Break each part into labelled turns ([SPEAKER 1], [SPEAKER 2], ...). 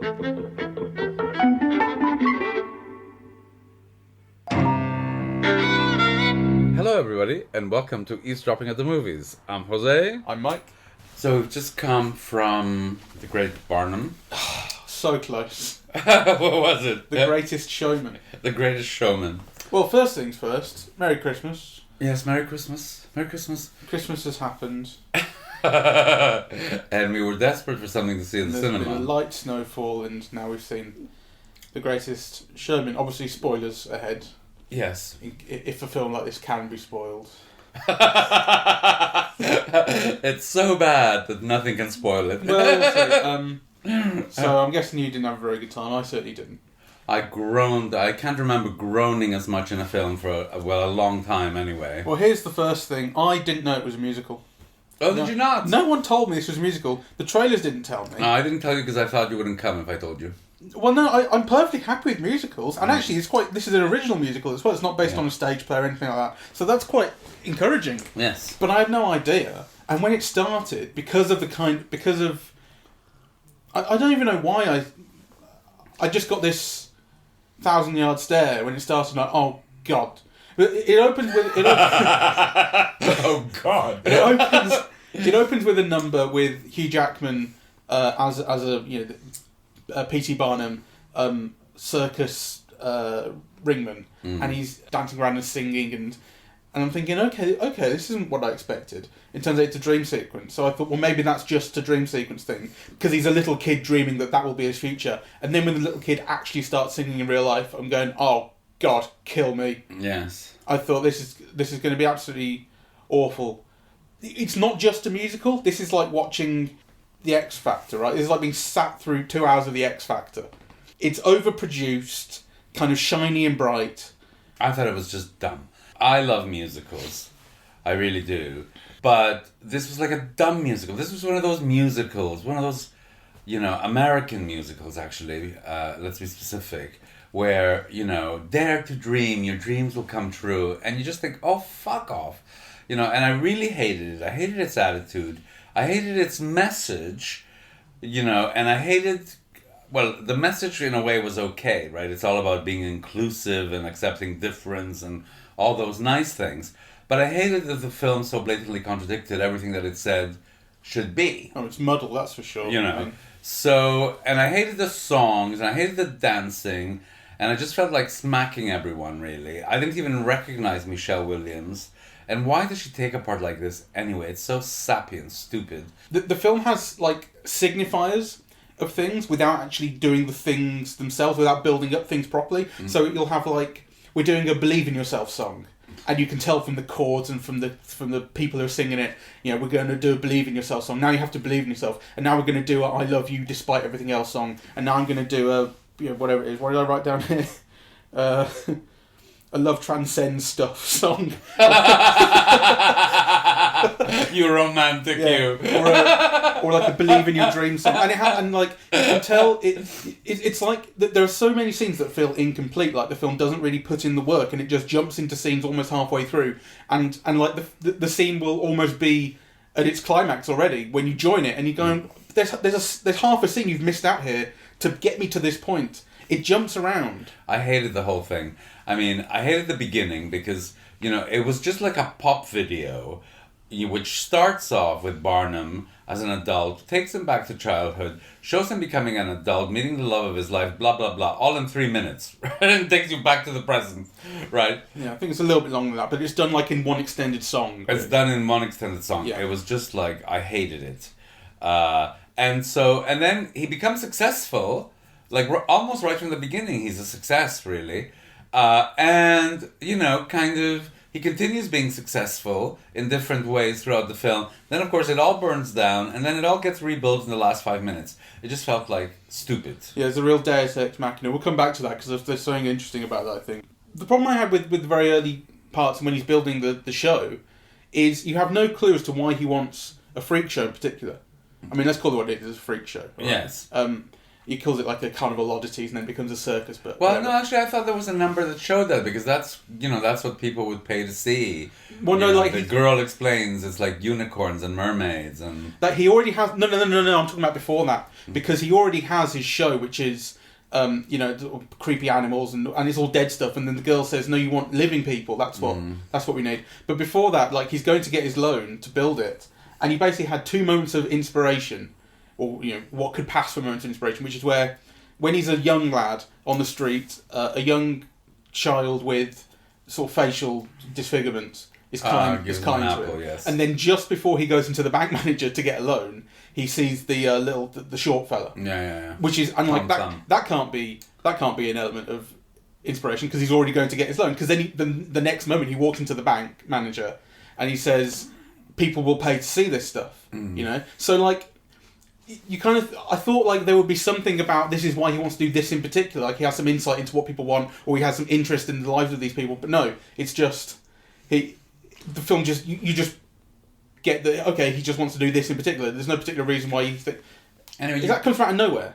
[SPEAKER 1] Hello everybody, and welcome to Eavesdropping at the Movies. I'm José.
[SPEAKER 2] I'm Mike.
[SPEAKER 1] So we've just come from the Great Barnum.
[SPEAKER 2] So close.
[SPEAKER 1] What was it?
[SPEAKER 2] The Greatest Showman.
[SPEAKER 1] The Greatest Showman.
[SPEAKER 2] Well, first things first, Merry Christmas.
[SPEAKER 1] Yes, Merry Christmas. Merry Christmas.
[SPEAKER 2] Christmas has happened.
[SPEAKER 1] And we were desperate for something to see in the
[SPEAKER 2] There's
[SPEAKER 1] cinema.
[SPEAKER 2] been a light snowfall and now we've seen The Greatest Showman. Obviously, spoilers ahead.
[SPEAKER 1] Yes.
[SPEAKER 2] If a film like this can be spoiled.
[SPEAKER 1] It's so bad that nothing can spoil it.
[SPEAKER 2] Well, so I'm guessing you didn't have a very good time. I certainly didn't.
[SPEAKER 1] I groaned. I can't remember groaning as much in a film for a long time anyway.
[SPEAKER 2] Well, here's the first thing. I didn't know it was a musical.
[SPEAKER 1] Oh, did you not?
[SPEAKER 2] No one told me this was a musical. The trailers didn't tell me.
[SPEAKER 1] No, I didn't tell you because I thought you wouldn't come if I told you.
[SPEAKER 2] Well, no, I'm perfectly happy with musicals, and actually, this is an original musical as well. It's not based on a stage play or anything like that, so that's quite encouraging.
[SPEAKER 1] Yes,
[SPEAKER 2] but I had no idea, and when it started, because of I don't even know why I just got this 1,000-yard stare when it started. Like, oh God, it opens with
[SPEAKER 1] oh God,
[SPEAKER 2] it opens with a number with Hugh Jackman as a P.T. Barnum, circus ringman, and he's dancing around and singing, and I'm thinking, okay, this isn't what I expected. It turns out it's a dream sequence, so I thought, well, maybe that's just a dream sequence thing, because he's a little kid dreaming that will be his future, and then when the little kid actually starts singing in real life, I'm going, oh God, kill me.
[SPEAKER 1] Yes.
[SPEAKER 2] I thought this is going to be absolutely awful. It's not just a musical. This is like watching The X Factor, right? This is like being sat through 2 hours of The X Factor. It's overproduced, kind of shiny and bright.
[SPEAKER 1] I thought it was just dumb. I love musicals. I really do. But this was like a dumb musical. This was one of those musicals, one of those, American musicals, actually. Let's be specific. Where, dare to dream, your dreams will come true. And you just think, oh, fuck off. And I really hated it. I hated its attitude. I hated its message, and I hated, the message in a way was okay, right? It's all about being inclusive and accepting difference and all those nice things. But I hated that the film so blatantly contradicted everything that it said should be.
[SPEAKER 2] Oh, it's muddled, that's for sure.
[SPEAKER 1] So, and I hated the songs, and I hated the dancing, and I just felt like smacking everyone, really. I didn't even recognize Michelle Williams. And why does she take a part like this anyway? It's so sappy and stupid.
[SPEAKER 2] The film has, signifiers of things without actually doing the things themselves, without building up things properly. So you'll have, we're doing a Believe in Yourself song. And you can tell from the chords and from the people who are singing it, we're going to do a Believe in Yourself song. Now you have to believe in yourself. And now we're going to do a I Love You Despite Everything Else song. And now I'm going to do a, whatever it is. What did I write down here? A Love Transcends Stuff song.
[SPEAKER 1] You romantic, you.
[SPEAKER 2] Or like a Believe in Your Dream song. And you can tell it's like there are so many scenes that feel incomplete. Like the film doesn't really put in the work, and it just jumps into scenes almost halfway through. And the scene will almost be at its climax already when you join it, and you're going, there's half a scene you've missed out here to get me to this point. It jumps around.
[SPEAKER 1] I hated the whole thing. I mean, I hated the beginning because, it was just like a pop video, which starts off with Barnum as an adult, takes him back to childhood, shows him becoming an adult, meeting the love of his life, blah, blah, blah, all in 3 minutes, right? And takes you back to the present, right?
[SPEAKER 2] Yeah, I think it's a little bit longer than that, but it's done in one extended song.
[SPEAKER 1] It's done in one extended song. Yeah. It was just I hated it. And then he becomes successful. Almost right from the beginning, he's a success, really. And, he continues being successful in different ways throughout the film. Then, of course, it all burns down, and then it all gets rebuilt in the last 5 minutes. It just felt stupid.
[SPEAKER 2] Yeah, it's a real Deus Ex Machina. We'll come back to that, because there's something interesting about that, I think. The problem I had with the very early parts when he's building the show is you have no clue as to why he wants a freak show in particular. I mean, let's call it what it is, a freak show. Right?
[SPEAKER 1] Yes.
[SPEAKER 2] he calls it like a carnival oddities, and then it becomes a circus. But
[SPEAKER 1] Well,
[SPEAKER 2] whatever.
[SPEAKER 1] no, actually, I thought there was a number that showed that because that's what people would pay to see.
[SPEAKER 2] Well, no, like
[SPEAKER 1] the girl explains it's like unicorns and mermaids and
[SPEAKER 2] that he already has. No. I'm talking about before that because he already has his show, which is creepy animals and it's all dead stuff. And then the girl says, "No, you want living people. That's what we need." But before that, like he's going to get his loan to build it, and he basically had 2 moments of inspiration, or what could pass for moments of inspiration, which is where when he's a young lad on the street, a young child with sort of facial disfigurements is kind to him.
[SPEAKER 1] Yes.
[SPEAKER 2] And then just before he goes into the bank manager to get a loan, he sees the short fella.
[SPEAKER 1] Yeah.
[SPEAKER 2] Which is unlike that can't be an element of inspiration because he's already going to get his loan. Because then the next moment he walks into the bank manager and he says, "People will pay to see this stuff." So like. I thought like there would be something about this is why he wants to do this in particular. Like he has some insight into what people want, or he has some interest in the lives of these people. But no, it's just the film just you just get he just wants to do this in particular. There's no particular reason why you think. Anyway, that comes from out of nowhere.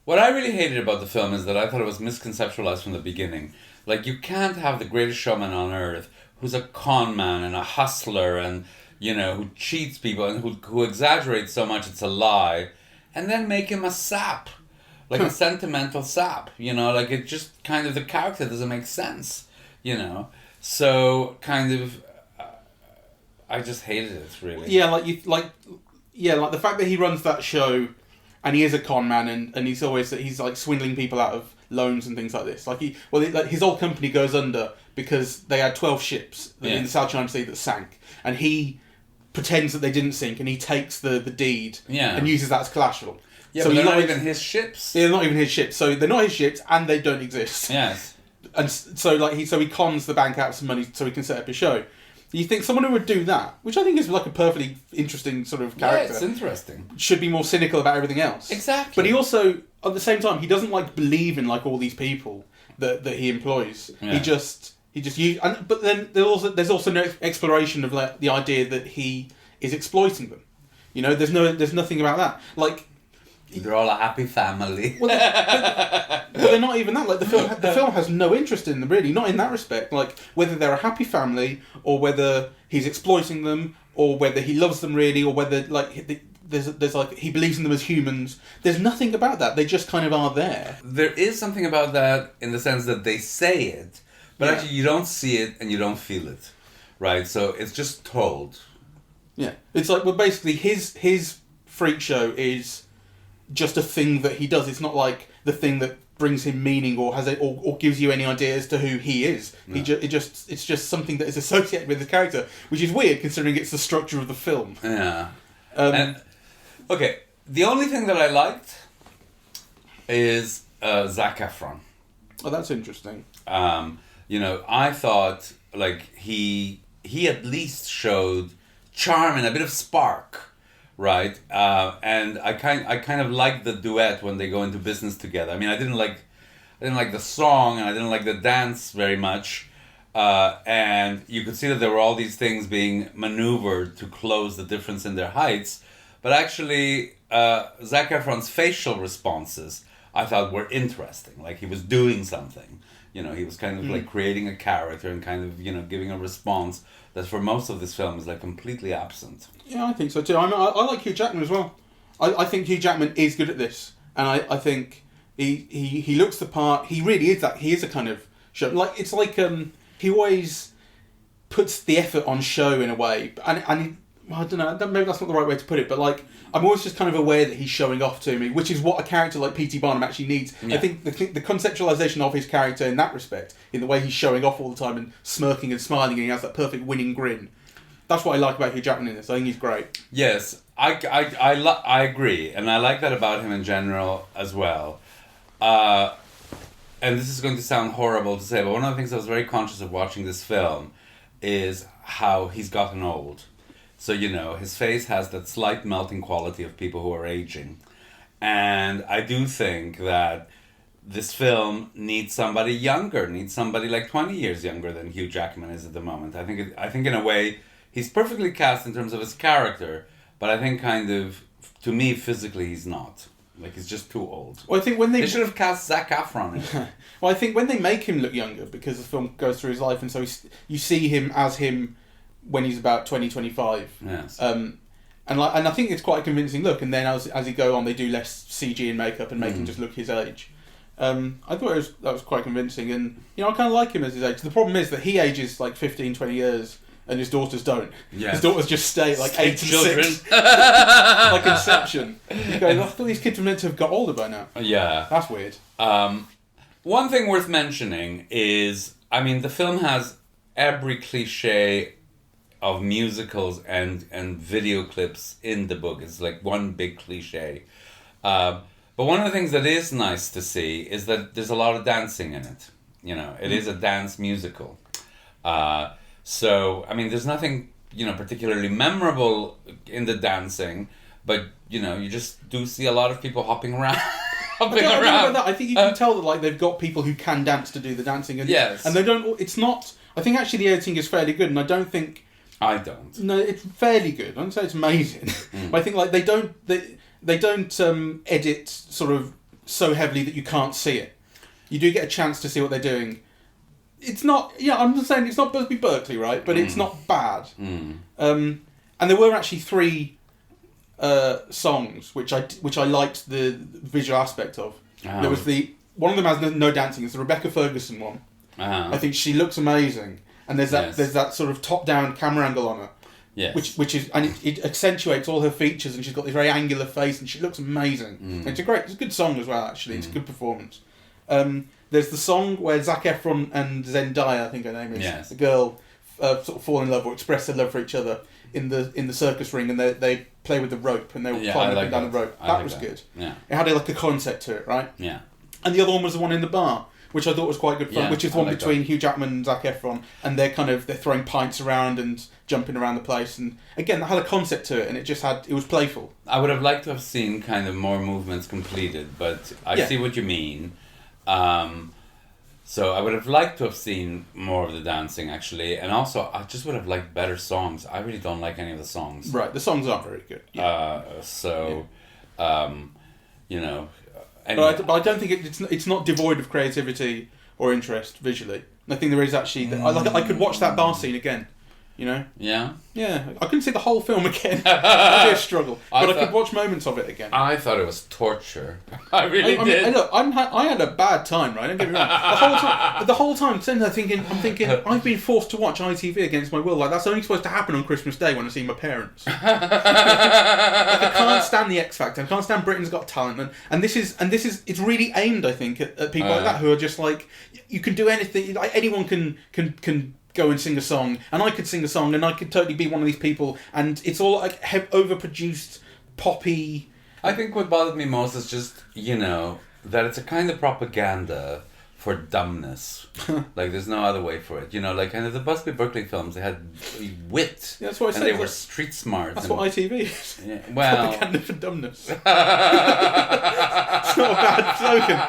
[SPEAKER 1] What I really hated about the film is that I thought it was misconceptualized from the beginning. Like you can't have the greatest showman on earth who's a con man and a hustler and. Who cheats people and who exaggerates so much it's a lie, and then make him a sap, like a sentimental sap. Like it just kind of the character doesn't make sense. So kind of, I just hated it really.
[SPEAKER 2] Yeah, like the fact that he runs that show, and he is a con man, and he's like swindling people out of loans and things like this. His old company goes under because they had 12 ships in the South China Sea that sank, and he pretends that they didn't sink, and he takes the deed and uses that as collateral.
[SPEAKER 1] Yeah, so but they're not even his ships.
[SPEAKER 2] They're not even his ships. So they're not his ships, and they don't exist.
[SPEAKER 1] Yes.
[SPEAKER 2] And so he cons the bank out of some money so he can set up his show. You think someone who would do that, which I think is like a perfectly interesting sort of character.
[SPEAKER 1] Yeah, it's interesting.
[SPEAKER 2] Should be more cynical about everything else.
[SPEAKER 1] Exactly.
[SPEAKER 2] But he also, at the same time, he doesn't like believe in like all these people that he employs. Yeah. He just but then there's also no exploration of like the idea that he is exploiting them. There's nothing about that. Like
[SPEAKER 1] they're all a happy family.
[SPEAKER 2] Well, but they're not even that. Like the film has no interest in them really, not in that respect. Like whether they're a happy family or whether he's exploiting them or whether he loves them really or whether like there's like he believes in them as humans. There's nothing about that. They just kind of are there.
[SPEAKER 1] There is something about that in the sense that they say it, but actually you don't see it and you don't feel it, right? So it's just told.
[SPEAKER 2] Yeah, it's like basically his freak show is just a thing that he does. It's not like the thing that brings him meaning or or gives you any idea as to who he is. No. It's just something that is associated with his character, which is weird considering it's the structure of the film.
[SPEAKER 1] Yeah. Okay, the only thing that I liked is Zac Efron.
[SPEAKER 2] Oh, that's interesting.
[SPEAKER 1] I thought like he at least showed charm and a bit of spark, right? And I kind of liked the duet when they go into business together. I mean, I didn't like the song and I didn't like the dance very much, and you could see that there were all these things being maneuvered to close the difference in their heights. But actually, Zac Efron's facial responses I thought were interesting. Like he was doing something. He was kind of like creating a character and kind of giving a response that for most of this film is like completely absent.
[SPEAKER 2] Yeah, I think so too. I like Hugh Jackman as well. I think Hugh Jackman is good at this, and I think he looks the part. He really is that. He is a kind of show. Like it's like he always puts the effort on show in a way, and I don't know. Maybe that's not the right way to put it, but like I'm always just kind of aware that he's showing off to me, which is what a character like P.T. Barnum actually needs. Yeah. I think the conceptualization of his character in that respect, in the way he's showing off all the time and smirking and smiling, and he has that perfect winning grin. That's what I like about Hugh Jackman in this. I think he's great.
[SPEAKER 1] Yes, I agree, and I like that about him in general as well. And this is going to sound horrible to say, but one of the things I was very conscious of watching this film is how he's gotten old. So, his face has that slight melting quality of people who are aging. And I do think that this film needs somebody younger, needs somebody like 20 years younger than Hugh Jackman is at the moment. I think in a way, he's perfectly cast in terms of his character, but I think kind of, to me, physically, he's not. Like, he's just too old.
[SPEAKER 2] Well, I think when
[SPEAKER 1] they should have cast Zac Efron in it.
[SPEAKER 2] Well, I think when they make him look younger, because the film goes through his life, and so you see him as him when he's about 20, 25.
[SPEAKER 1] Yes.
[SPEAKER 2] And I think it's quite a convincing look. And then as he go on, they do less CG and makeup and make him just look his age. I thought that was quite convincing, and I kind of like him as his age. The problem is that he ages like 15, 20 years. And his daughters don't. Yes. His daughters just stay like 8 and 6. Like Inception. You go, I thought these kids were meant to have got older by now.
[SPEAKER 1] Yeah.
[SPEAKER 2] That's weird.
[SPEAKER 1] One thing worth mentioning is, I mean, the film has every cliche of musicals and video clips in the book. It's like one big cliche. But one of the things that is nice to see is that there's a lot of dancing in it. It is a dance musical. So, I mean, there's nothing, particularly memorable in the dancing, but, you just do see a lot of people hopping around.
[SPEAKER 2] I think you can tell that, like, they've got people who can dance to do the dancing. And,
[SPEAKER 1] yes.
[SPEAKER 2] And they don't, it's not, I think actually the editing is fairly good, and I don't think...
[SPEAKER 1] I don't.
[SPEAKER 2] No, it's fairly good. I don't say it's amazing. But I think, like, they don't edit sort of so heavily that you can't see it. You do get a chance to see what they're doing. It's not, I'm just saying it's not supposed to be Berkeley, right? But it's not bad. And there were actually 3 songs which I liked the visual aspect of. Oh. There was one of them has no dancing. It's the Rebecca Ferguson one. I think she looks amazing, and there's that sort of top down camera angle on her. Yes. Which is, and it accentuates all her features, and she's got this very angular face, and she looks amazing. And it's a good song as well. Actually, it's a good performance. There's the song where Zac Efron and Zendaya, I think her name is, the girl, sort of fall in love or express their love for each other in the circus ring, and they play with the rope, and they were climbing up and down the rope. That was good. Yeah. It had like a concept to it, right? Yeah. And the other one was the one in the bar, which I thought was quite good fun, which is the one between Hugh Jackman and Zac Efron, and they're throwing pints around and jumping around the place, and again, that had a concept to it, and it was playful.
[SPEAKER 1] I would have liked to have seen kind of more movements completed, but I see what you mean. So I would have liked to have seen more of the dancing, actually, and also I just would have liked better songs. I really don't like any of the songs.
[SPEAKER 2] Right, the songs aren't very good. Yeah. Anyway. But I don't think it's not devoid of creativity or interest visually. I think there is actually. I could watch that bar scene again. Yeah. Yeah. I couldn't see the whole film again. It'd be a struggle, but I could watch moments of it again.
[SPEAKER 1] I thought it was torture. I really did.
[SPEAKER 2] Mean, look, I had a bad time, right? Don't get me wrong. The whole time, sitting there thinking, I've been forced to watch ITV against my will. Like, that's only supposed to happen on Christmas Day when I see my parents. I can't stand the X Factor. I can't stand Britain's Got Talent, and this is it's really aimed, I think, at people like that who are just like, you can do anything. Like, anyone can go and sing a song, and I could sing a song, and I could totally be one of these people, and it's all like overproduced, poppy.
[SPEAKER 1] I think what bothered me most is just, that it's a kind of propaganda for dumbness. Like, there's no other way for it. Like kind of the Busby Berkeley films, they had wit.
[SPEAKER 2] Yeah, that's what I said.
[SPEAKER 1] And they were street smart.
[SPEAKER 2] That's what ITV is.
[SPEAKER 1] Yeah, well,
[SPEAKER 2] propaganda for dumbness. It's not a bad slogan.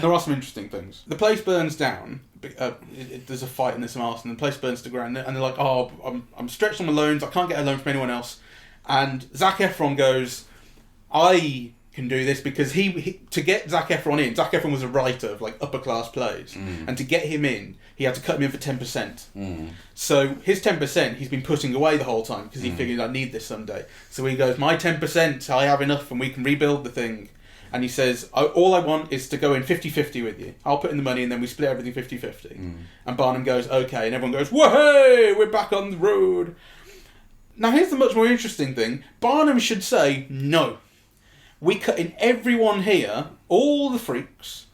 [SPEAKER 2] There are some interesting things. The place burns down. There's a fight in this house, and the place burns to ground. And they're like, "Oh, I'm stretched on my loans. I can't get a loan from anyone else." And Zac Efron goes, "I can do this," because he to get Zac Efron in. Zac Efron was a writer of like upper class plays, and to get him in, he had to cut him in for 10%. So his 10% he's been putting away the whole time because he figured I need this someday. So he goes, "My 10%, I have enough, and we can rebuild the thing." And he says, all I want is to go in 50-50 with you. I'll put in the money and then we split everything 50-50. And Barnum goes, okay. And everyone goes, whoa, we're back on the road. Now here's the much more interesting thing. Barnum should say, no. We cut in everyone here, all the freaks.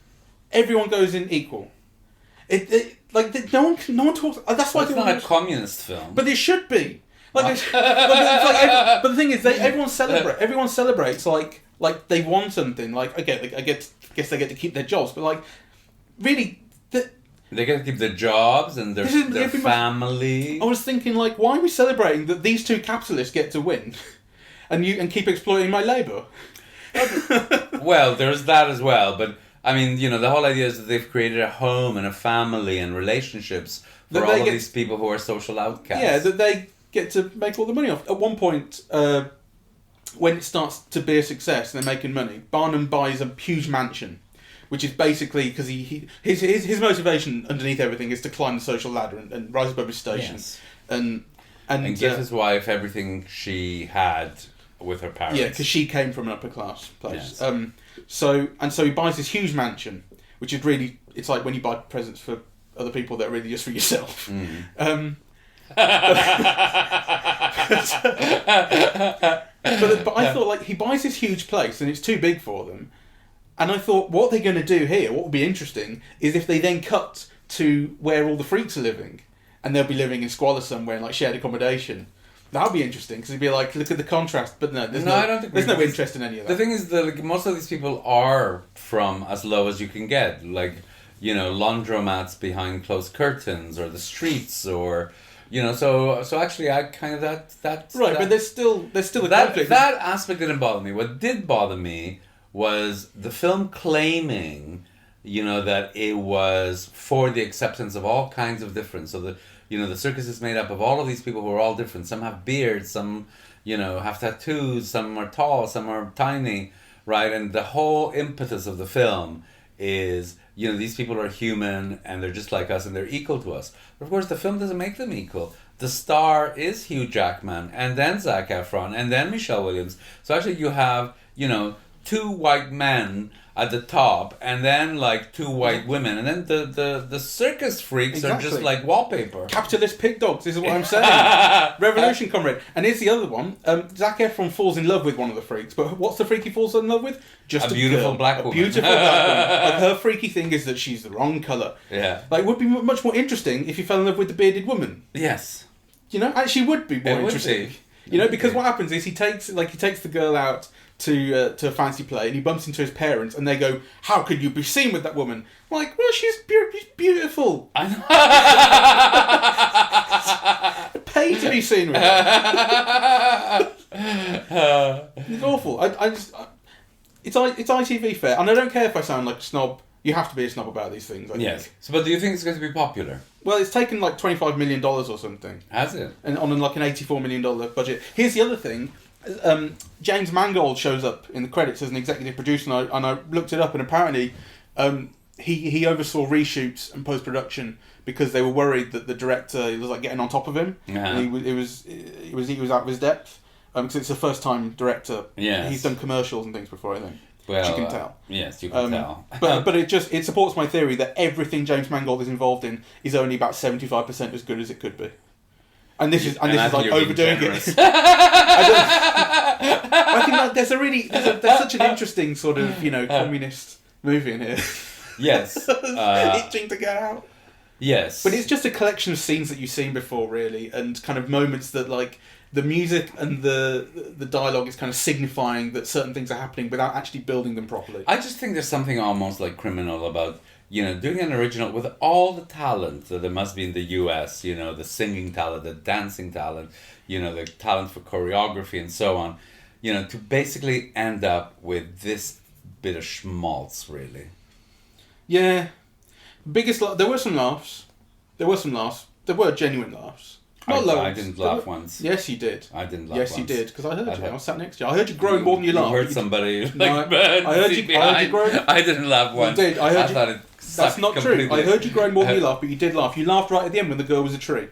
[SPEAKER 2] Everyone goes in equal. No one talks. That's why
[SPEAKER 1] it's not a communist film.
[SPEAKER 2] But it should be. But the thing is, everyone celebrates like they want something. Like, I guess they get to keep their jobs, but like, really,
[SPEAKER 1] they get to keep their jobs and their family.
[SPEAKER 2] I was thinking, like, why are we celebrating that these two capitalists get to win, and keep exploiting my labour?
[SPEAKER 1] Well, there's that as well, but I mean, the whole idea is that they've created a home and a family and relationships for all of these people who are social outcasts.
[SPEAKER 2] Yeah, that they get to make all the money off. At one point, when it starts to be a success and they're making money, Barnum buys a huge mansion, which is basically because his motivation underneath everything is to climb the social ladder and rise above his station, and
[SPEAKER 1] give his wife everything she had with her parents.
[SPEAKER 2] Yeah, because she came from an upper class place.
[SPEAKER 1] Yes.
[SPEAKER 2] So he buys this huge mansion, which is really, it's like when you buy presents for other people that are really just for yourself. But I thought, like, he buys this huge place and it's too big for them. And I thought, what they're going to do here, what would be interesting, is if they then cut to where all the freaks are living, and they'll be living in squalor somewhere in like shared accommodation. That would be interesting because it'd be like, look at the contrast. But no,
[SPEAKER 1] I don't think
[SPEAKER 2] there's no interest in any of that.
[SPEAKER 1] The thing is that like, most of these people are from as low as you can get, like, you know, laundromats behind closed curtains or the streets or. You know, so actually, I kind of that
[SPEAKER 2] right, but there's still a conflict.
[SPEAKER 1] That aspect didn't bother me. What did bother me was the film claiming, you know, that it was for the acceptance of all kinds of difference. So the circus is made up of all of these people who are all different. Some have beards, some, you know, have tattoos, some are tall, some are tiny, right? And the whole impetus of the film is, you know, these people are human and they're just like us and they're equal to us. But of course, the film doesn't make them equal. The star is Hugh Jackman and then Zac Efron and then Michelle Williams. So actually you have, you know, 2 white men at the top and then like 2 white women and then the circus freaks are just like wallpaper.
[SPEAKER 2] Capitalist pig dogs, this is what I'm saying. Revolution, comrade. And here's the other one. Zac Efron falls in love with one of the freaks, but what's the freak he falls in love with? Just
[SPEAKER 1] a beautiful black woman.
[SPEAKER 2] A beautiful black woman. Like, her freaky thing is that she's the wrong colour.
[SPEAKER 1] Yeah.
[SPEAKER 2] Like, it would be much more interesting if he fell in love with the bearded woman.
[SPEAKER 1] Yes.
[SPEAKER 2] You know, actually would be more interesting. You know, because what happens is he takes the girl out to a fancy play and he bumps into his parents and they go, how could you be seen with that woman? I'm like, well, she's beautiful.
[SPEAKER 1] I
[SPEAKER 2] know. Pay to be seen with her. It's awful. It's ITV fare, and I don't care if I sound like a snob. You have to be a snob about these things, I think.
[SPEAKER 1] So, but do you think it's going to be popular?
[SPEAKER 2] Well, it's taken like $25 million or something.
[SPEAKER 1] Has it?
[SPEAKER 2] And on like an $84 million budget. Here's the other thing. James Mangold shows up in the credits as an executive producer, and I looked it up, and apparently he oversaw reshoots and post-production because they were worried that the director was like getting on top of him.
[SPEAKER 1] Yeah.
[SPEAKER 2] And he was out of his depth. Because it's a first-time director.
[SPEAKER 1] Yes.
[SPEAKER 2] He's done commercials and things before, I think.
[SPEAKER 1] Well,
[SPEAKER 2] you can tell.
[SPEAKER 1] Yes, you can tell.
[SPEAKER 2] but it supports my theory that everything James Mangold is involved in is only about 75% as good as it could be. And this is like overdoing it. I think that there's such an interesting sort of, you know, communist movie in here.
[SPEAKER 1] Yes.
[SPEAKER 2] Itching to get out.
[SPEAKER 1] Yes.
[SPEAKER 2] But it's just a collection of scenes that you've seen before, really, and kind of moments that, like, the music and the dialogue is kind of signifying that certain things are happening without actually building them properly.
[SPEAKER 1] I just think there's something almost like criminal about, you know, doing an original with all the talent that there must be in the US, you know, the singing talent, the dancing talent, you know, the talent for choreography and so on, you know, to basically end up with this bit of schmaltz, really.
[SPEAKER 2] Yeah. There were some laughs. There were genuine laughs. Not loads.
[SPEAKER 1] I didn't laugh once.
[SPEAKER 2] Yes, you did.
[SPEAKER 1] I didn't laugh
[SPEAKER 2] once. Yes, you did, because I heard you. I was sat next to you. I heard you groan more than you laughed.
[SPEAKER 1] You heard somebody like,
[SPEAKER 2] no, I heard you groan.
[SPEAKER 1] I didn't laugh once.
[SPEAKER 2] You did. I heard
[SPEAKER 1] thought it
[SPEAKER 2] that's not
[SPEAKER 1] completely.
[SPEAKER 2] True. I heard you groan more than you laughed, but you did laugh. You laughed right at the end when the girl was a tree.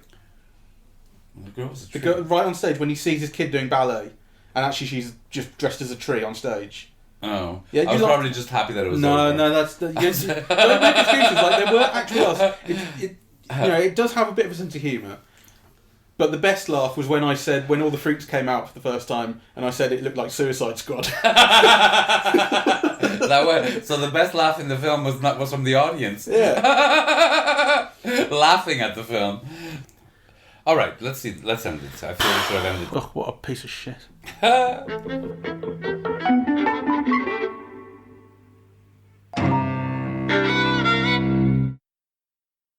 [SPEAKER 1] The girl was a tree?
[SPEAKER 2] The girl, right on stage when he sees his kid doing ballet, and actually she's just dressed as a tree on stage.
[SPEAKER 1] Oh. Yeah, I was probably just happy that it was over.
[SPEAKER 2] No, that's... don't make excuses. Like, there were actual laughs. You know, it does have a bit of a sense of humour. But the best laugh was when when all the freaks came out for the first time, and I said it looked like Suicide Squad.
[SPEAKER 1] So the best laugh in the film was from the audience.
[SPEAKER 2] Yeah.
[SPEAKER 1] Laughing at the film. All right, let's end it. I feel we should have ended.
[SPEAKER 2] Oh, what a piece of shit.